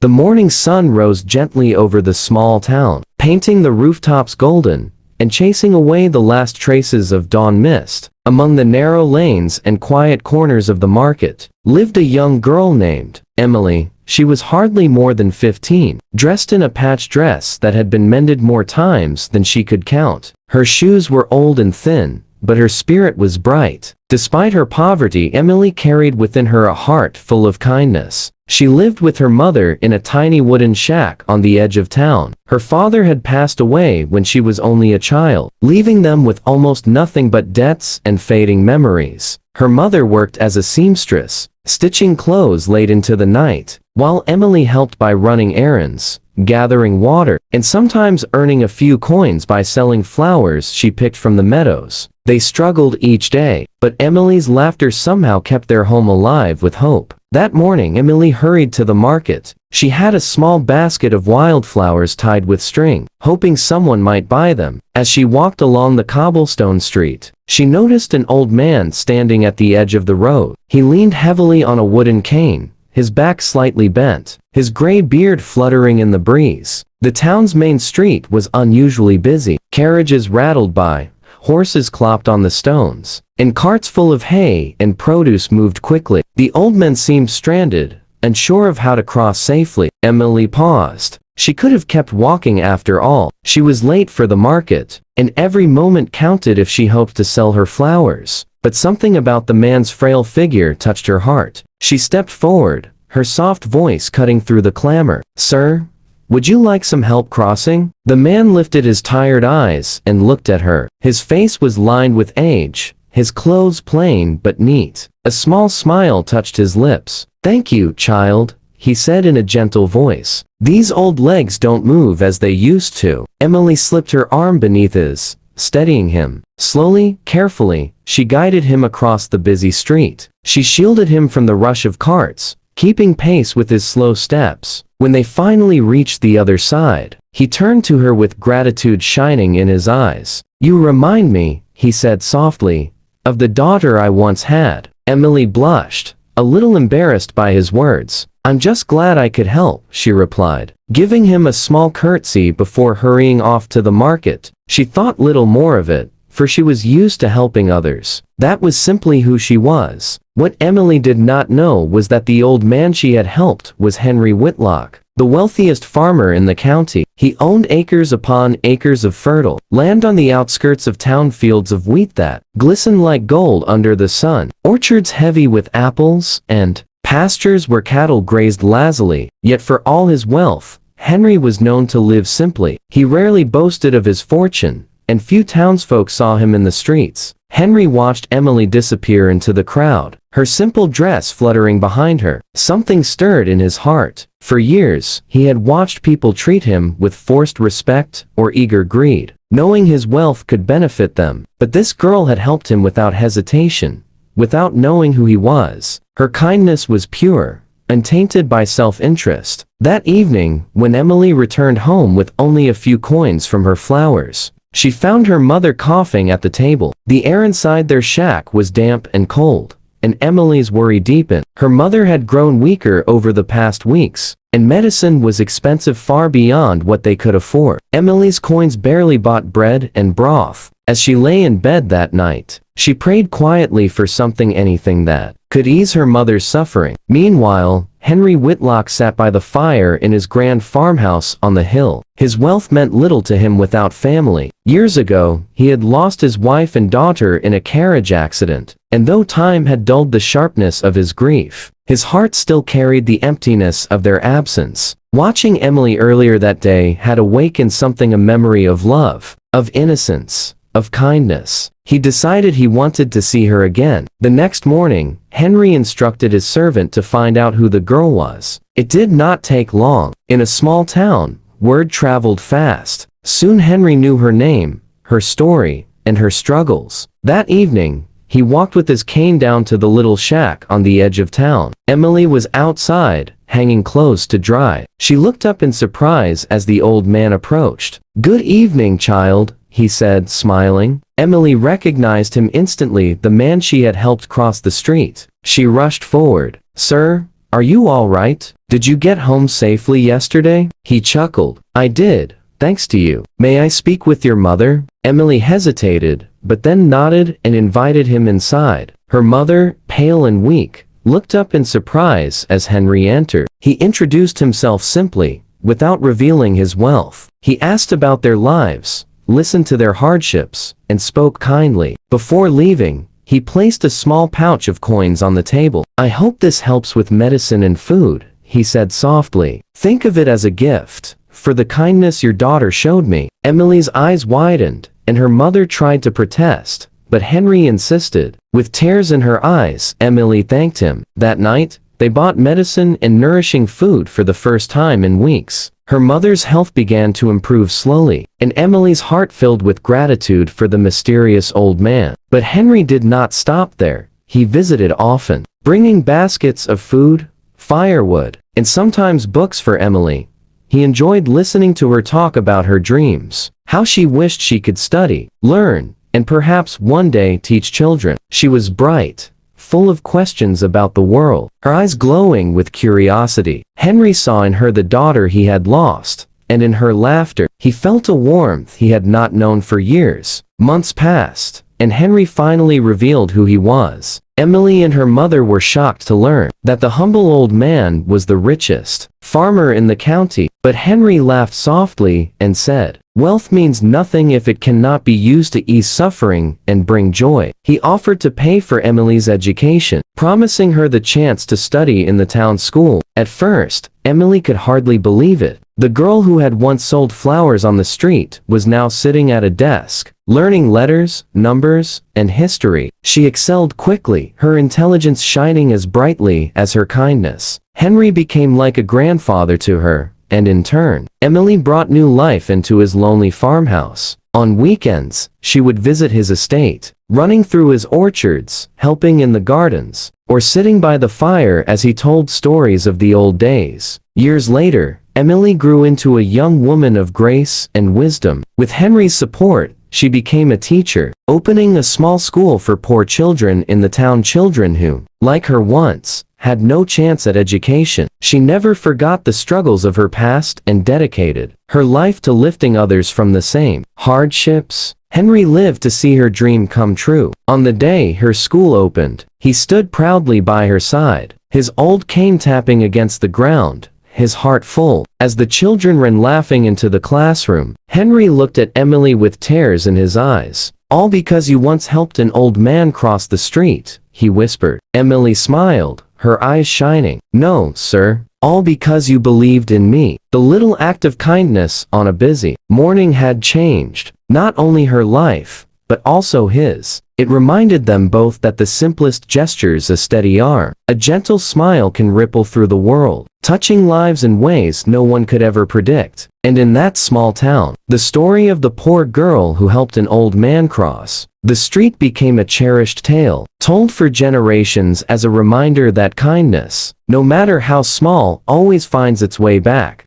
The morning sun rose gently over the small town, painting the rooftops golden, and chasing away the last traces of dawn mist. Among the narrow lanes and quiet corners of the market, lived a young girl named Emily. She was hardly more than 15, dressed in a patched dress that had been mended more times than she could count. Her shoes were old and thin, but her spirit was bright. Despite her poverty, Emily carried within her a heart full of kindness. She lived with her mother in a tiny wooden shack on the edge of town. Her father had passed away when she was only a child, leaving them with almost nothing but debts and fading memories. Her mother worked as a seamstress, stitching clothes late into the night, while Emily helped by running errands, gathering water, and sometimes earning a few coins by selling flowers she picked from the meadows. They struggled each day, but Emily's laughter somehow kept their home alive with hope. That morning Emily hurried to the market. She had a small basket of wildflowers tied with string, hoping someone might buy them. As she walked along the cobblestone street, she noticed an old man standing at the edge of the road. He leaned heavily on a wooden cane, his back slightly bent, his gray beard fluttering in the breeze. The town's main street was unusually busy. Carriages rattled by, horses clopped on the stones, and carts full of hay and produce moved quickly. The old man seemed stranded, unsure of how to cross safely. Emily paused. She could have kept walking after all. She was late for the market, and every moment counted if she hoped to sell her flowers. But something about the man's frail figure touched her heart. She stepped forward, her soft voice cutting through the clamor. "Sir, would you like some help crossing?" The man lifted his tired eyes and looked at her. His face was lined with age, his clothes plain but neat. A small smile touched his lips. "Thank you, child," he said in a gentle voice. "These old legs don't move as they used to." Emily slipped her arm beneath his, steadying him. Slowly, carefully, she guided him across the busy street. She shielded him from the rush of carts, keeping pace with his slow steps. When they finally reached the other side, he turned to her with gratitude shining in his eyes. "You remind me," he said softly, "of the daughter I once had." Emily blushed, a little embarrassed by his words. "I'm just glad I could help," she replied, giving him a small curtsy before hurrying off to the market. She thought little more of it, for she was used to helping others. That was simply who she was. What Emily did not know was that the old man she had helped was Henry Whitlock, the wealthiest farmer in the county. He owned acres upon acres of fertile land on the outskirts of town, fields of wheat that glistened like gold under the sun, orchards heavy with apples, and pastures where cattle grazed lazily. Yet for all his wealth, Henry was known to live simply. He rarely boasted of his fortune, and few townsfolk saw him in the streets. Henry watched Emily disappear into the crowd, her simple dress fluttering behind her. Something stirred in his heart. For years, he had watched people treat him with forced respect or eager greed, knowing his wealth could benefit them. But this girl had helped him without hesitation, without knowing who he was. Her kindness was pure, untainted by self-interest. That evening, when Emily returned home with only a few coins from her flowers, she found her mother coughing at the table. The air inside their shack was damp and cold, and Emily's worry deepened. Her mother had grown weaker over the past weeks, and medicine was expensive far beyond what they could afford. Emily's coins barely bought bread and broth. As she lay in bed that night, she prayed quietly for something, anything that could ease her mother's suffering. Meanwhile, Henry Whitlock sat by the fire in his grand farmhouse on the hill. His wealth meant little to him without family. Years ago, he had lost his wife and daughter in a carriage accident, and though time had dulled the sharpness of his grief, his heart still carried the emptiness of their absence. Watching Emily earlier that day had awakened something, a memory of love, of innocence, of kindness. He decided he wanted to see her again. The next morning, Henry instructed his servant to find out who the girl was. It did not take long. In a small town, word traveled fast. Soon Henry knew her name, her story, and her struggles. That evening, he walked with his cane down to the little shack on the edge of town. Emily was outside, hanging clothes to dry. She looked up in surprise as the old man approached. "Good evening, child," he said, smiling. Emily recognized him instantly, the man she had helped cross the street. She rushed forward. "Sir, "Are you all right? Did you get home safely yesterday?" He chuckled. "I did, thanks to you. May I speak with your mother?" Emily hesitated, but then nodded and invited him inside. Her mother, pale and weak, looked up in surprise as Henry entered. He introduced himself simply, without revealing his wealth. He asked about their lives, listened to their hardships, and spoke kindly. Before leaving, he placed a small pouch of coins on the table. "I hope this helps with medicine and food," he said softly. "Think of it as a gift, for the kindness your daughter showed me." Emily's eyes widened, and her mother tried to protest, but Henry insisted. With tears in her eyes, Emily thanked him. That night, they bought medicine and nourishing food for the first time in weeks. Her mother's health began to improve slowly, and Emily's heart filled with gratitude for the mysterious old man. But Henry did not stop there. He visited often, bringing baskets of food, firewood, and sometimes books for Emily. He enjoyed listening to her talk about her dreams, how she wished she could study, learn, and perhaps one day teach children. She was bright, full of questions about the world, her eyes glowing with curiosity. Henry saw in her the daughter he had lost, and in her laughter, he felt a warmth he had not known for years. Months passed, and Henry finally revealed who he was. Emily and her mother were shocked to learn that the humble old man was the richest farmer in the county. But Henry laughed softly and said, "Wealth means nothing if it cannot be used to ease suffering and bring joy." He offered to pay for Emily's education, promising her the chance to study in the town school. At first, Emily could hardly believe it. The girl who had once sold flowers on the street was now sitting at a desk, learning letters, numbers, and history. She excelled quickly, her intelligence shining as brightly as her kindness. Henry became like a grandfather to her, and in turn, Emily brought new life into his lonely farmhouse. On weekends, she would visit his estate, running through his orchards, helping in the gardens, or sitting by the fire as he told stories of the old days. Years later, Emily grew into a young woman of grace and wisdom. With Henry's support, she became a teacher, opening a small school for poor children in the town, children who, like her once, had no chance at education. She never forgot the struggles of her past and dedicated her life to lifting others from the same hardships. Henry lived to see her dream come true. On the day her school opened, he stood proudly by her side, his old cane tapping against the ground, his heart full. As the children ran laughing into the classroom, Henry looked at Emily with tears in his eyes. "All because you once helped an old man cross the street," he whispered. Emily smiled, her eyes shining. "No, sir. All because you believed in me." The little act of kindness on a busy morning had changed not only her life, but also his. It reminded them both that the simplest gestures, a steady arm, a gentle smile, can ripple through the world, touching lives in ways no one could ever predict. And in that small town, the story of the poor girl who helped an old man cross the street became a cherished tale, told for generations as a reminder that kindness, no matter how small, always finds its way back.